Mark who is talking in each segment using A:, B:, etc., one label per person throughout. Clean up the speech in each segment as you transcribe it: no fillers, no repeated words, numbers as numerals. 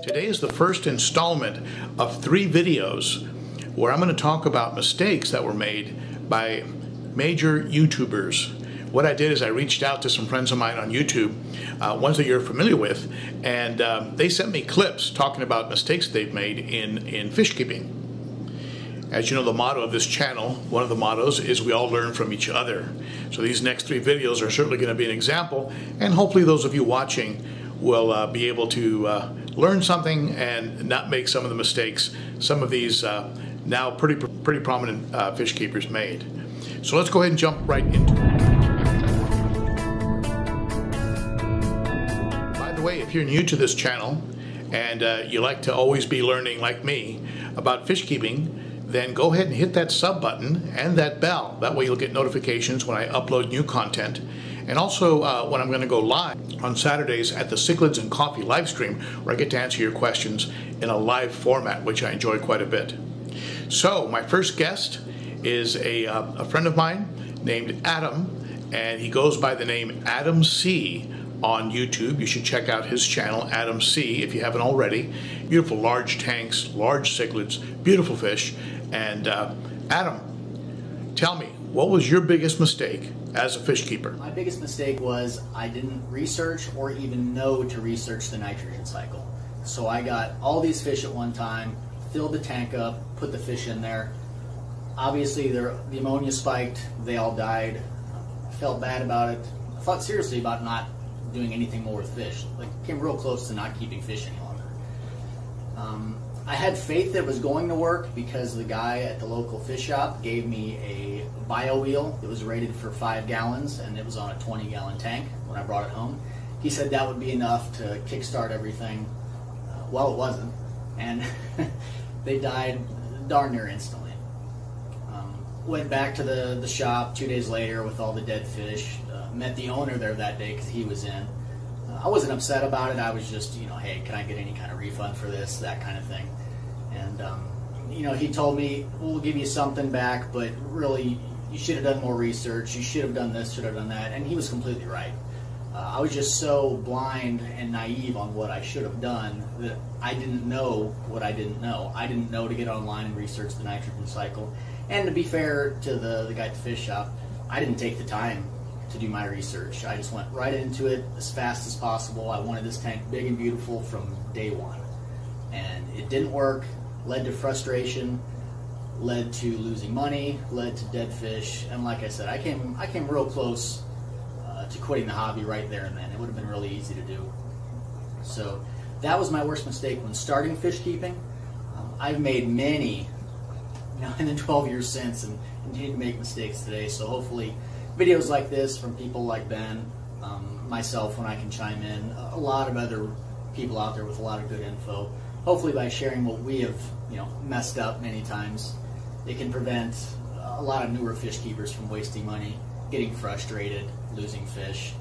A: Today is the first installment of 3 videos where I'm going to talk about mistakes that were made by major YouTubers. What I did is I reached out to some friends of mine on YouTube, ones that you're familiar with, and they sent me clips talking about mistakes they've made in fish keeping. As you know, the motto of this channel, one of the mottos, is we all learn from each other. So these next 3 videos are certainly going to be an example, and hopefully those of you watching will be able to learn something and not make some of the mistakes some of these now pretty prominent fish keepers made. So let's go ahead and jump right into it. By the way, if you're new to this channel and you like to always be learning like me about fish keeping, then go ahead and hit that sub button and that bell. That way you'll get notifications when I upload new content. And also when I'm going to go live on Saturdays at the Cichlids and Coffee live stream, where I get to answer your questions in a live format, which I enjoy quite a bit. So my first guest is a friend of mine named Adam, and he goes by the name AdamC on YouTube. You should check out his channel, AdamC, if you haven't already. Beautiful large tanks, large cichlids, beautiful fish. And Adam, tell me, what was your biggest mistake as a fish keeper?
B: My biggest mistake was I didn't research or even know to research the nitrogen cycle. So I got all these fish at one time, filled the tank up, put the fish in there. Obviously the ammonia spiked, they all died. I felt bad about it. I thought seriously about not doing anything more with fish. Like, came real close to not keeping fish any longer. I had faith that it was going to work because the guy at the local fish shop gave me a bio wheel that was rated for 5 gallons, and it was on a 20-gallon tank when I brought it home. He said that would be enough to kickstart everything. Well, it wasn't, and they died darn near instantly. Went back to the shop 2 days later with all the dead fish. Met the owner there that day because he was in. I wasn't upset about it. I was just, you know, hey, can I get any kind of refund for this, that kind of thing. And, you know, he told me, we'll give you something back, but really, you should have done more research. You should have done this, should have done that. And he was completely right. I was just so blind and naive on what I should have done that I didn't know what I didn't know. I didn't know to get online and research the nitrogen cycle. And to be fair to the guy at the fish shop, I didn't take the time to do my research. I just went right into it as fast as possible. I wanted this tank big and beautiful from day one. And it didn't work, led to frustration, led to losing money, led to dead fish, and like I said, I came real close to quitting the hobby right there and then. It would have been really easy to do. So that was my worst mistake when starting fish keeping. I've made many, in the 12 years since, and continue to make mistakes today. So hopefully videos like this from people like Ben, myself when I can chime in, a lot of other people out there with a lot of good info. Hopefully by sharing what we have, messed up many times, it can prevent a lot of newer fish keepers from wasting money, getting frustrated, losing fish,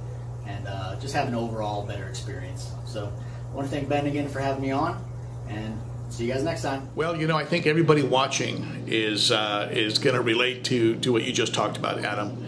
B: and just have an overall better experience. So I want to thank Ben again for having me on, and see you guys next time.
A: Well, I think everybody watching is going to relate to what you just talked about, Adam.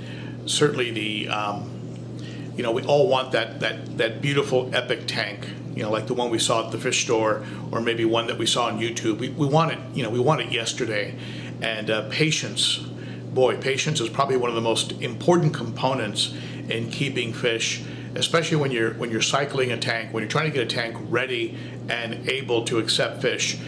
A: Certainly we all want that beautiful epic tank, like the one we saw at the fish store, or maybe one that we saw on YouTube. We want it, we want it yesterday. And patience, boy, patience is probably one of the most important components in keeping fish, especially when you're cycling a tank, when you're trying to get a tank ready and able to accept fish.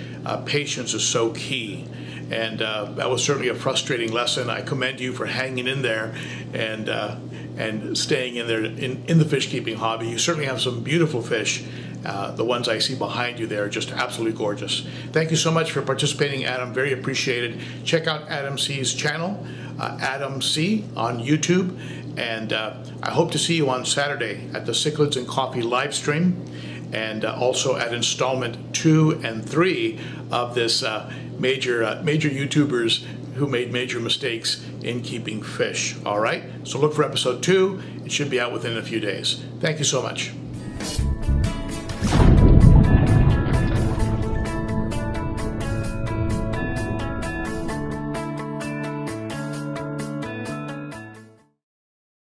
A: Patience is so key. And that was certainly a frustrating lesson. I commend you for hanging in there and staying in there in the fish keeping hobby. You certainly have some beautiful fish. The ones I see behind you there are just absolutely gorgeous. Thank you so much for participating, Adam. Very appreciated. Check out AdamC's channel, AdamC on YouTube. And I hope to see you on Saturday at the Cichlids and Coffee live stream, and also at installment 2 and 3 of this major YouTubers who made major mistakes in keeping fish. All right, so look for episode 2. It should be out within a few days. Thank you so much.